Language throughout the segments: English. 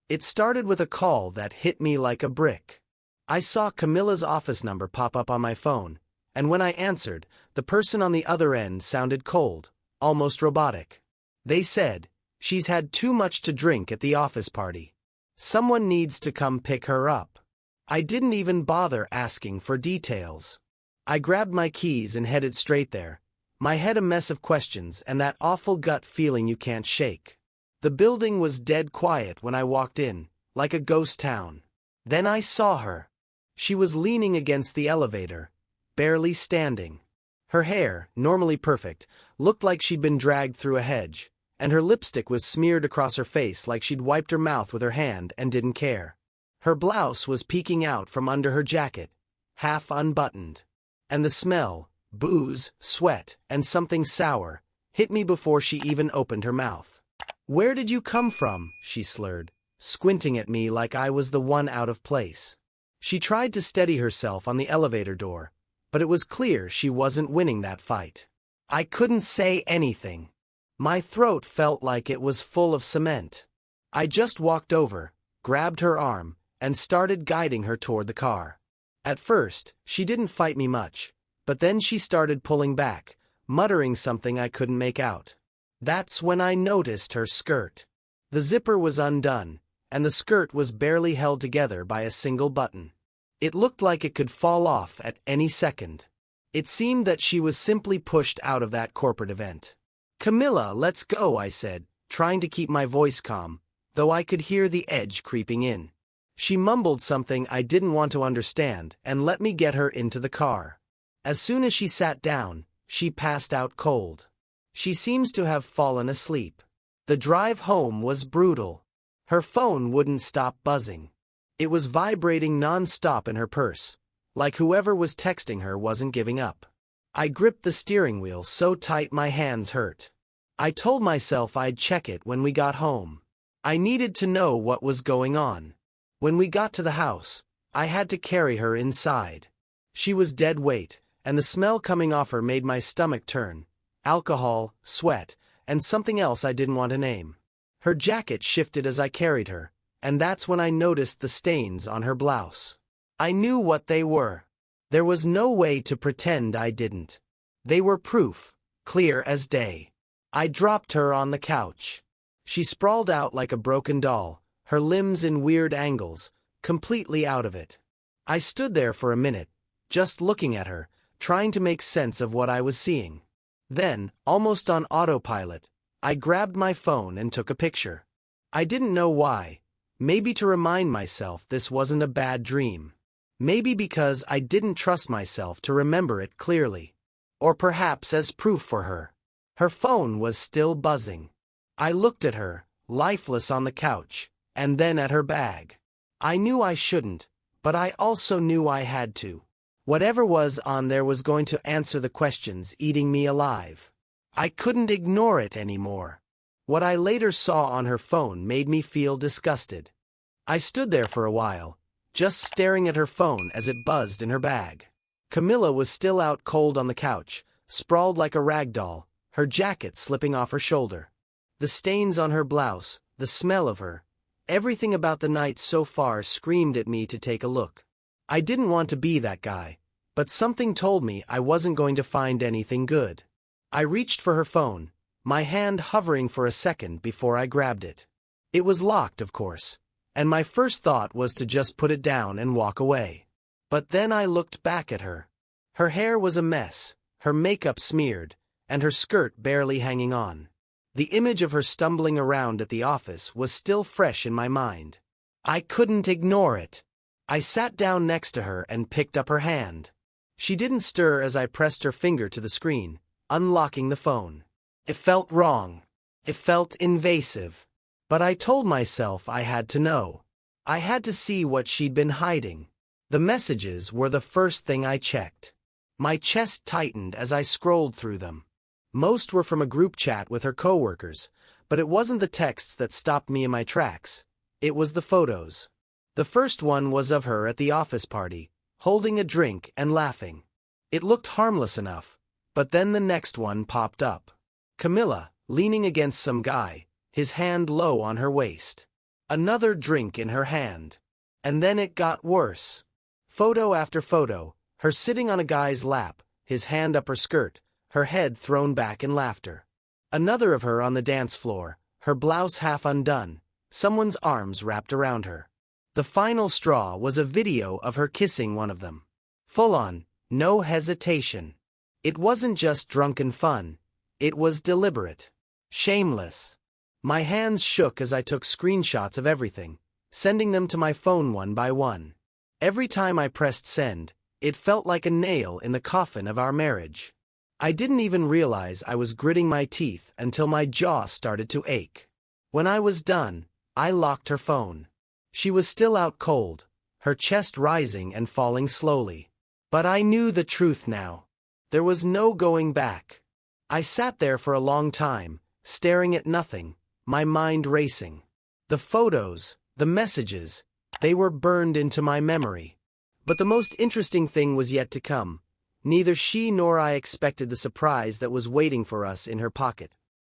It started with a call that hit me like a brick. I saw Camilla's office number pop up on my phone, and when I answered, the person on the other end sounded cold, almost robotic. They said, "She's had too much to drink at the office party. Someone needs to come pick her up." I didn't even bother asking for details. I grabbed my keys and headed straight there, my head a mess of questions and that awful gut feeling you can't shake. The building was dead quiet when I walked in, like a ghost town. Then I saw her. She was leaning against the elevator, barely standing. Her hair, normally perfect, looked like she'd been dragged through a hedge, and her lipstick was smeared across her face like she'd wiped her mouth with her hand and didn't care. Her blouse was peeking out from under her jacket, half unbuttoned. And the smell, booze, sweat, and something sour, hit me before she even opened her mouth. "Where did you come from?" she slurred, squinting at me like I was the one out of place. She tried to steady herself on the elevator door, but it was clear she wasn't winning that fight. I couldn't say anything. My throat felt like it was full of cement. I just walked over, grabbed her arm, and started guiding her toward the car. At first, she didn't fight me much, but then she started pulling back, muttering something I couldn't make out. That's when I noticed her skirt. The zipper was undone, and the skirt was barely held together by a single button. It looked like it could fall off at any second. It seemed that she was simply pushed out of that corporate event. "Camilla, let's go," I said, trying to keep my voice calm, though I could hear the edge creeping in. She mumbled something I didn't want to understand and let me get her into the car. As soon as she sat down, she passed out cold. She seems to have fallen asleep. The drive home was brutal. Her phone wouldn't stop buzzing. It was vibrating non-stop in her purse, like whoever was texting her wasn't giving up. I gripped the steering wheel so tight my hands hurt. I told myself I'd check it when we got home. I needed to know what was going on. When we got to the house, I had to carry her inside. She was dead weight, and the smell coming off her made my stomach turn. Alcohol, sweat, and something else I didn't want to name. Her jacket shifted as I carried her, and that's when I noticed the stains on her blouse. I knew what they were. There was no way to pretend I didn't. They were proof, clear as day. I dropped her on the couch. She sprawled out like a broken doll, her limbs in weird angles, completely out of it. I stood there for a minute, just looking at her, trying to make sense of what I was seeing. Then, almost on autopilot, I grabbed my phone and took a picture. I didn't know why. Maybe to remind myself this wasn't a bad dream. Maybe because I didn't trust myself to remember it clearly. Or perhaps as proof for her. Her phone was still buzzing. I looked at her, lifeless on the couch, and then at her bag. I knew I shouldn't, but I also knew I had to. Whatever was on there was going to answer the questions eating me alive. I couldn't ignore it anymore. What I later saw on her phone made me feel disgusted. I stood there for a while, just staring at her phone as it buzzed in her bag. Camilla was still out cold on the couch, sprawled like a rag doll, her jacket slipping off her shoulder. The stains on her blouse, the smell of her, everything about the night so far screamed at me to take a look. I didn't want to be that guy, but something told me I wasn't going to find anything good. I reached for her phone, my hand hovering for a second before I grabbed it. It was locked, of course, and my first thought was to just put it down and walk away. But then I looked back at her. Her hair was a mess, her makeup smeared, and her skirt barely hanging on. The image of her stumbling around at the office was still fresh in my mind. I couldn't ignore it. I sat down next to her and picked up her hand. She didn't stir as I pressed her finger to the screen, unlocking the phone. It felt wrong. It felt invasive. But I told myself I had to know. I had to see what she'd been hiding. The messages were the first thing I checked. My chest tightened as I scrolled through them. Most were from a group chat with her coworkers, but it wasn't the texts that stopped me in my tracks. It was the photos. The first one was of her at the office party, holding a drink and laughing. It looked harmless enough, but then the next one popped up. Camilla, leaning against some guy, his hand low on her waist. Another drink in her hand. And then it got worse. Photo after photo, her sitting on a guy's lap, his hand up her skirt, her head thrown back in laughter. Another of her on the dance floor, her blouse half undone, someone's arms wrapped around her. The final straw was a video of her kissing one of them. Full on, no hesitation. It wasn't just drunken fun. It was deliberate. Shameless. My hands shook as I took screenshots of everything, sending them to my phone one by one. Every time I pressed send, it felt like a nail in the coffin of our marriage. I didn't even realize I was gritting my teeth until my jaw started to ache. When I was done, I locked her phone. She was still out cold, her chest rising and falling slowly. But I knew the truth now. There was no going back. I sat there for a long time, staring at nothing, my mind racing. The photos, the messages, they were burned into my memory. But the most interesting thing was yet to come. Neither she nor I expected the surprise that was waiting for us in her pocket.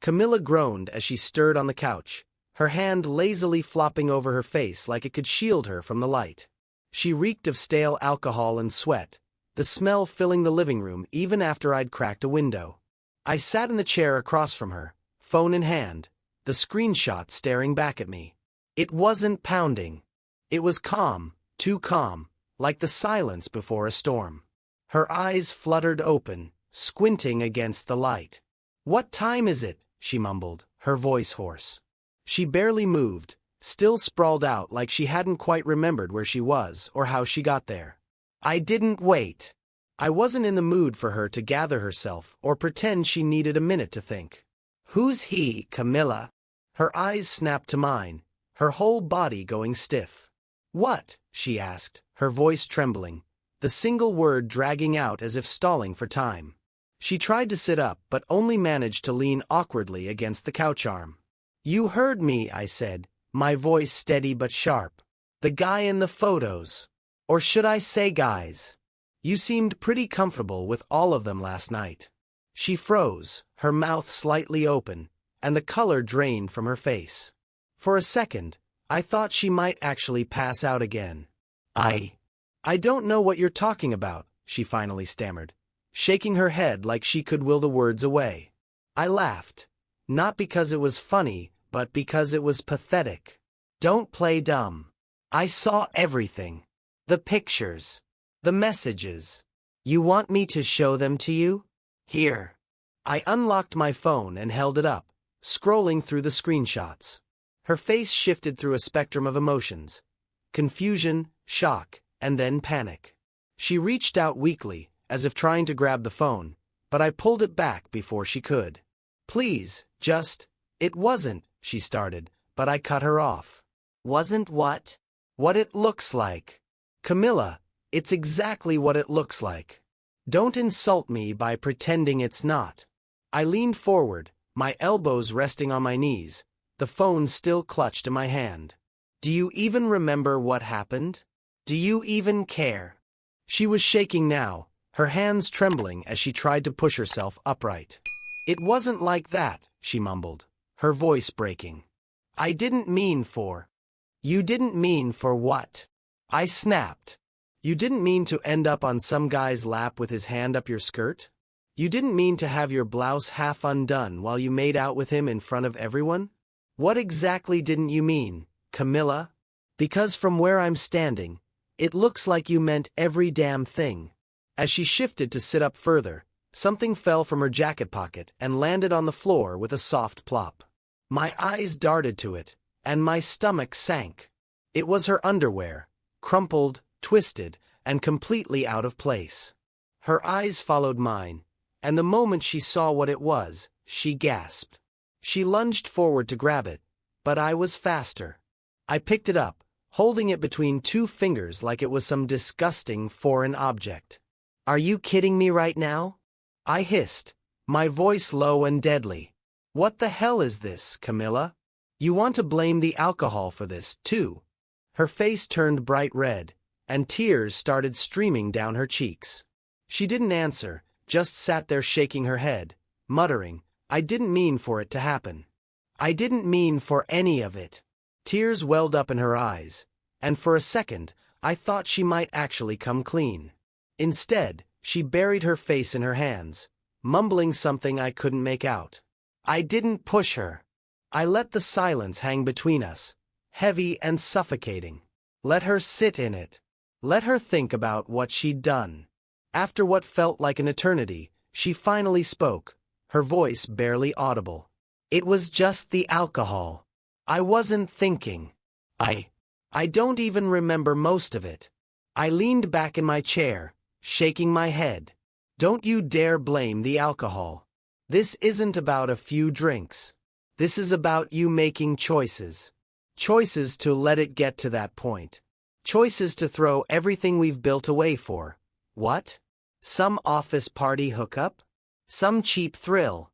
Camilla groaned as she stirred on the couch, her hand lazily flopping over her face like it could shield her from the light. She reeked of stale alcohol and sweat, the smell filling the living room even after I'd cracked a window. I sat in the chair across from her, phone in hand, the screenshot staring back at me. It wasn't pounding. It was calm, too calm, like the silence before a storm. Her eyes fluttered open, squinting against the light. "What time is it?" she mumbled, her voice hoarse. She barely moved, still sprawled out like she hadn't quite remembered where she was or how she got there. I didn't wait. I wasn't in the mood for her to gather herself or pretend she needed a minute to think. "Who's he, Camilla?" Her eyes snapped to mine, her whole body going stiff. "What?" she asked, her voice trembling, the single word dragging out as if stalling for time. She tried to sit up but only managed to lean awkwardly against the couch arm. "You heard me," I said, my voice steady but sharp. "The guy in the photos. Or should I say guys? You seemed pretty comfortable with all of them last night." She froze, her mouth slightly open, and the color drained from her face. For a second, I thought she might actually pass out again. I don't know what you're talking about," she finally stammered, shaking her head like she could will the words away. I laughed, not because it was funny, but because it was pathetic. "Don't play dumb. I saw everything. The pictures. The messages. You want me to show them to you? Here." I unlocked my phone and held it up, scrolling through the screenshots. Her face shifted through a spectrum of emotions. Confusion, shock, and then panic. She reached out weakly, as if trying to grab the phone, but I pulled it back before she could. "Please, just..." "It wasn't," she started, but I cut her off. "Wasn't what?" "What it looks like. Camilla, it's exactly what it looks like. Don't insult me by pretending it's not." I leaned forward, my elbows resting on my knees, the phone still clutched in my hand. "Do you even remember what happened? Do you even care?" She was shaking now, her hands trembling as she tried to push herself upright. "It wasn't like that," she mumbled, her voice breaking. "I didn't mean for..." "You didn't mean for what?" I snapped. "You didn't mean to end up on some guy's lap with his hand up your skirt? You didn't mean to have your blouse half undone while you made out with him in front of everyone? What exactly didn't you mean, Camilla? Because from where I'm standing, it looks like you meant every damn thing." As she shifted to sit up further, something fell from her jacket pocket and landed on the floor with a soft plop. My eyes darted to it, and my stomach sank. It was her underwear, crumpled, twisted, and completely out of place. Her eyes followed mine, and the moment she saw what it was, she gasped. She lunged forward to grab it, but I was faster. I picked it up, holding it between two fingers like it was some disgusting foreign object. "Are you kidding me right now?" I hissed, my voice low and deadly. "What the hell is this, Camilla? You want to blame the alcohol for this, too?" Her face turned bright red, and tears started streaming down her cheeks. She didn't answer, just sat there shaking her head, muttering, "I didn't mean for it to happen. I didn't mean for any of it." Tears welled up in her eyes, and for a second, I thought she might actually come clean. Instead, she buried her face in her hands, mumbling something I couldn't make out. I didn't push her. I let the silence hang between us, heavy and suffocating. Let her sit in it. Let her think about what she'd done. After what felt like an eternity, she finally spoke, her voice barely audible. It was just the alcohol. I wasn't thinking. I don't even remember most of it. I leaned back in my chair, shaking my head. Don't you dare blame the alcohol. This isn't about a few drinks. This is about you making choices. Choices to let it get to that point. Choices to throw everything we've built away for. What? Some office party hookup? Some cheap thrill?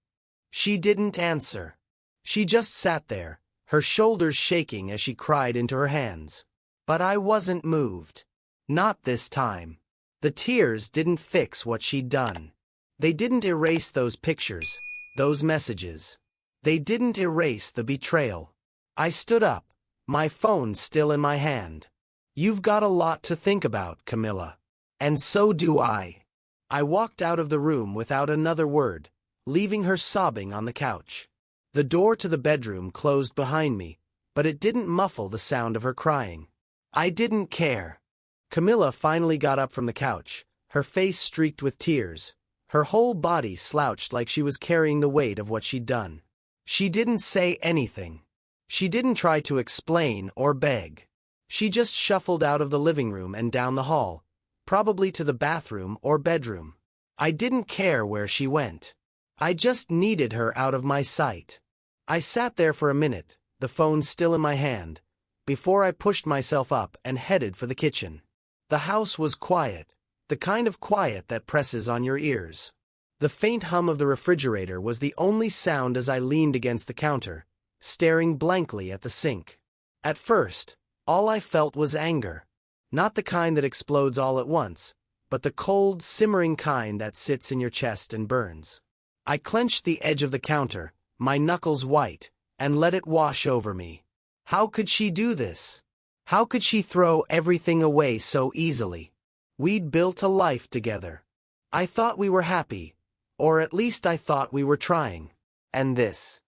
She didn't answer. She just sat there, her shoulders shaking as she cried into her hands. But I wasn't moved. Not this time. The tears didn't fix what she'd done. They didn't erase those pictures, those messages. They didn't erase the betrayal. I stood up, my phone still in my hand. You've got a lot to think about, Camilla. And so do I. I walked out of the room without another word, leaving her sobbing on the couch. The door to the bedroom closed behind me, but it didn't muffle the sound of her crying. I didn't care. Camilla finally got up from the couch, her face streaked with tears, her whole body slouched like she was carrying the weight of what she'd done. She didn't say anything. She didn't try to explain or beg. She just shuffled out of the living room and down the hall, probably to the bathroom or bedroom. I didn't care where she went. I just needed her out of my sight. I sat there for a minute, the phone still in my hand, before I pushed myself up and headed for the kitchen. The house was quiet, the kind of quiet that presses on your ears. The faint hum of the refrigerator was the only sound as I leaned against the counter, staring blankly at the sink. At first, all I felt was anger. Not the kind that explodes all at once, but the cold, simmering kind that sits in your chest and burns. I clenched the edge of the counter, my knuckles white, and let it wash over me. How could she do this? How could she throw everything away so easily? We'd built a life together. I thought we were happy, or at least I thought we were trying. And this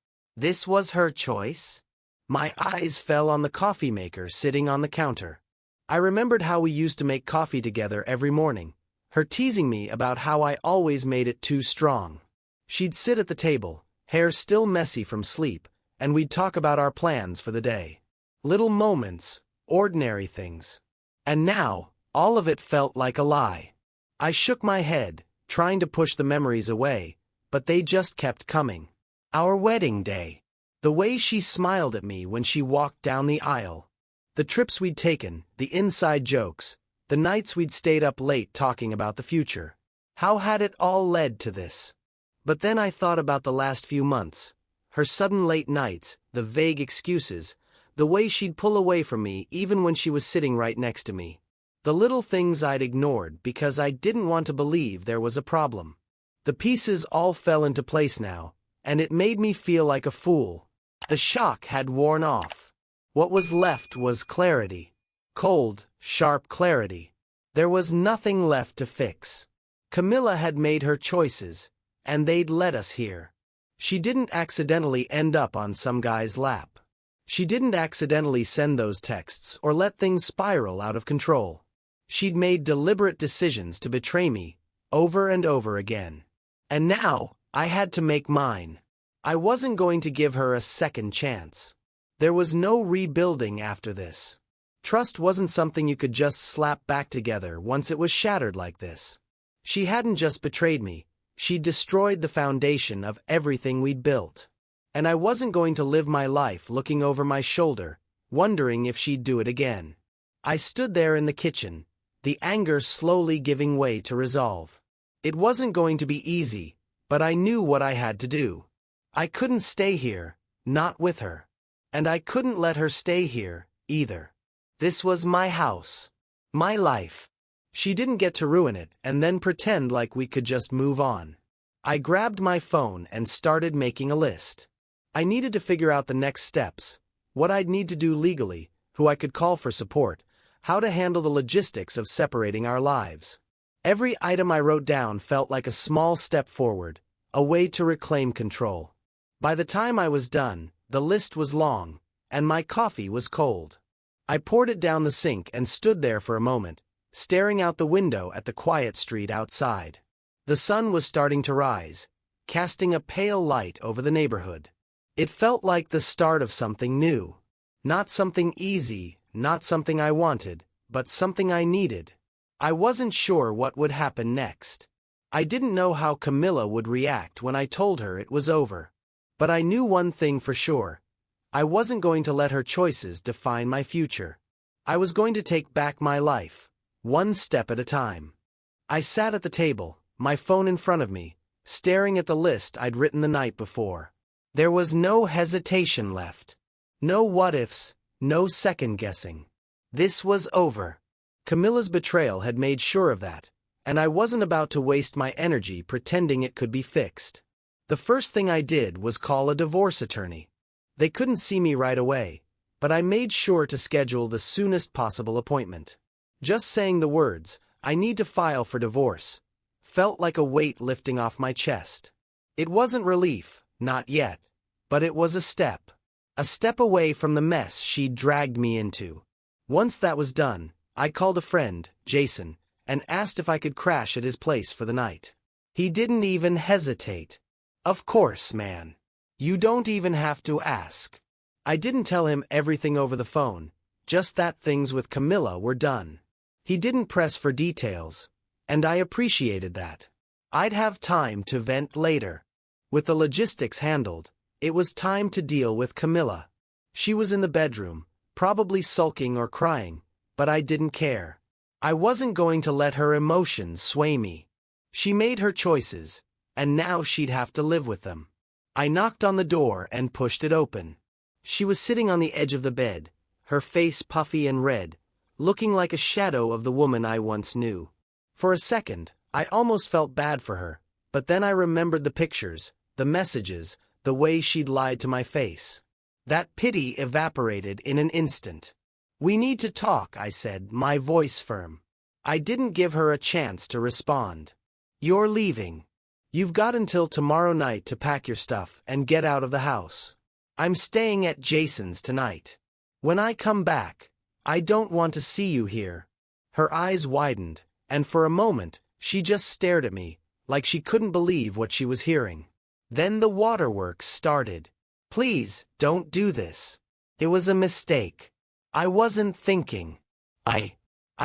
was her choice? My eyes fell on the coffee maker sitting on the counter. I remembered how we used to make coffee together every morning, her teasing me about how I always made it too strong. She'd sit at the table, hair still messy from sleep, and we'd talk about our plans for the day. Little moments, ordinary things. And now, all of it felt like a lie. I shook my head, trying to push the memories away, but they just kept coming. Our wedding day. The way she smiled at me when she walked down the aisle. The trips we'd taken, the inside jokes, the nights we'd stayed up late talking about the future. How had it all led to this? But then I thought about the last few months, her sudden late nights, the vague excuses, the way she'd pull away from me even when she was sitting right next to me. The little things I'd ignored because I didn't want to believe there was a problem. The pieces all fell into place now, and it made me feel like a fool. The shock had worn off. What was left was clarity. Cold, sharp clarity. There was nothing left to fix. Camilla had made her choices, and they'd led us here. She didn't accidentally end up on some guy's lap. She didn't accidentally send those texts or let things spiral out of control. She'd made deliberate decisions to betray me, over and over again. And now, I had to make mine. I wasn't going to give her a second chance. There was no rebuilding after this. Trust wasn't something you could just slap back together once it was shattered like this. She hadn't just betrayed me, she'd destroyed the foundation of everything we'd built. And I wasn't going to live my life looking over my shoulder, wondering if she'd do it again. I stood there in the kitchen, the anger slowly giving way to resolve. It wasn't going to be easy, but I knew what I had to do. I couldn't stay here, not with her. And I couldn't let her stay here, either. This was my house. My life. She didn't get to ruin it and then pretend like we could just move on. I grabbed my phone and started making a list. I needed to figure out the next steps, what I'd need to do legally, who I could call for support, how to handle the logistics of separating our lives. Every item I wrote down felt like a small step forward, a way to reclaim control. By the time I was done, the list was long, and my coffee was cold. I poured it down the sink and stood there for a moment, staring out the window at the quiet street outside. The sun was starting to rise, casting a pale light over the neighborhood. It felt like the start of something new. Not something easy, not something I wanted, but something I needed. I wasn't sure what would happen next. I didn't know how Camilla would react when I told her it was over. But I knew one thing for sure. I wasn't going to let her choices define my future. I was going to take back my life, one step at a time. I sat at the table, my phone in front of me, staring at the list I'd written the night before. There was no hesitation left. No what-ifs, no second-guessing. This was over. Camilla's betrayal had made sure of that, and I wasn't about to waste my energy pretending it could be fixed. The first thing I did was call a divorce attorney. They couldn't see me right away, but I made sure to schedule the soonest possible appointment. Just saying the words, "I need to file for divorce," felt like a weight lifting off my chest. It wasn't relief, not yet, but it was a step. A step away from the mess she'd dragged me into. Once that was done, I called a friend, Jason, and asked if I could crash at his place for the night. He didn't even hesitate. "Of course, man. You don't even have to ask." I didn't tell him everything over the phone, just that things with Camilla were done. He didn't press for details, and I appreciated that. I'd have time to vent later. With the logistics handled, it was time to deal with Camilla. She was in the bedroom, probably sulking or crying, but I didn't care. I wasn't going to let her emotions sway me. She made her choices, and now she'd have to live with them. I knocked on the door and pushed it open. She was sitting on the edge of the bed, her face puffy and red, looking like a shadow of the woman I once knew. For a second, I almost felt bad for her, but then I remembered the pictures, the messages, the way she'd lied to my face. That pity evaporated in an instant. "We need to talk," I said, my voice firm. I didn't give her a chance to respond. "You're leaving. You've got until tomorrow night to pack your stuff and get out of the house. I'm staying at Jason's tonight. When I come back, I don't want to see you here." Her eyes widened, and for a moment, she just stared at me, like she couldn't believe what she was hearing. Then the waterworks started. "Please, don't do this. It was a mistake. I wasn't thinking. I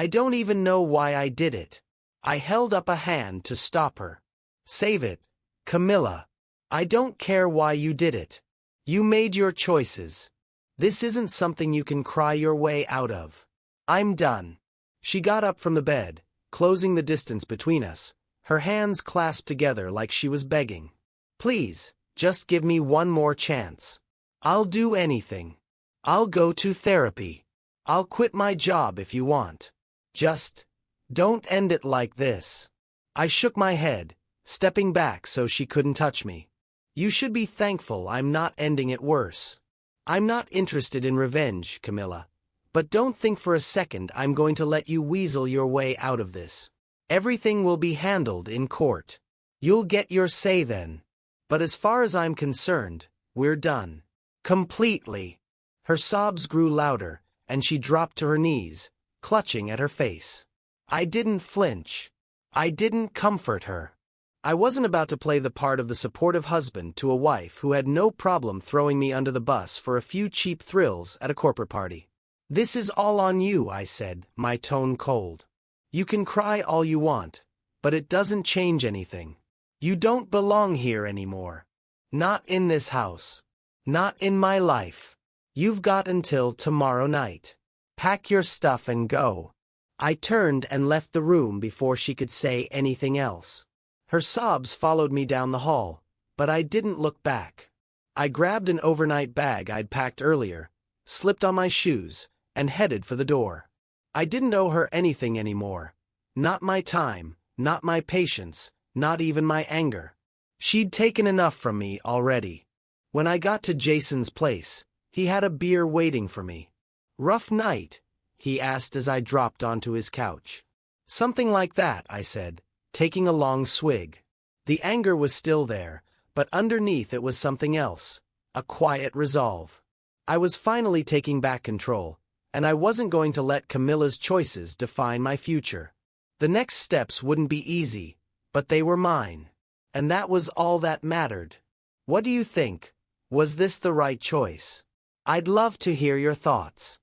don't even know why I did it." I held up a hand to stop her. "Save it, Camilla. I don't care why you did it. You made your choices. This isn't something you can cry your way out of. I'm done." She got up from the bed, closing the distance between us, her hands clasped together like she was begging. "Please, just give me one more chance. I'll do anything. I'll go to therapy. I'll quit my job if you want. Just don't end it like this." I shook my head, stepping back so she couldn't touch me. "You should be thankful I'm not ending it worse. I'm not interested in revenge, Camilla. But don't think for a second I'm going to let you weasel your way out of this. Everything will be handled in court. You'll get your say then. But as far as I'm concerned, we're done. Completely." Her sobs grew louder, and she dropped to her knees, clutching at her face. I didn't flinch. I didn't comfort her. I wasn't about to play the part of the supportive husband to a wife who had no problem throwing me under the bus for a few cheap thrills at a corporate party. "This is all on you," I said, my tone cold. "You can cry all you want, but it doesn't change anything. You don't belong here anymore. Not in this house. Not in my life. You've got until tomorrow night. Pack your stuff and go." I turned and left the room before she could say anything else. Her sobs followed me down the hall, but I didn't look back. I grabbed an overnight bag I'd packed earlier, slipped on my shoes, and headed for the door. I didn't owe her anything anymore. Not my time, not my patience, not even my anger. She'd taken enough from me already. When I got to Jason's place, He had a beer waiting for me. "Rough night?" he asked as I dropped onto his couch. "Something like that," I said, taking a long swig. The anger was still there, but underneath it was something else, a quiet resolve. I was finally taking back control, and I wasn't going to let Camilla's choices define my future. The next steps wouldn't be easy, but they were mine. And that was all that mattered. What do you think? Was this the right choice? I'd love to hear your thoughts.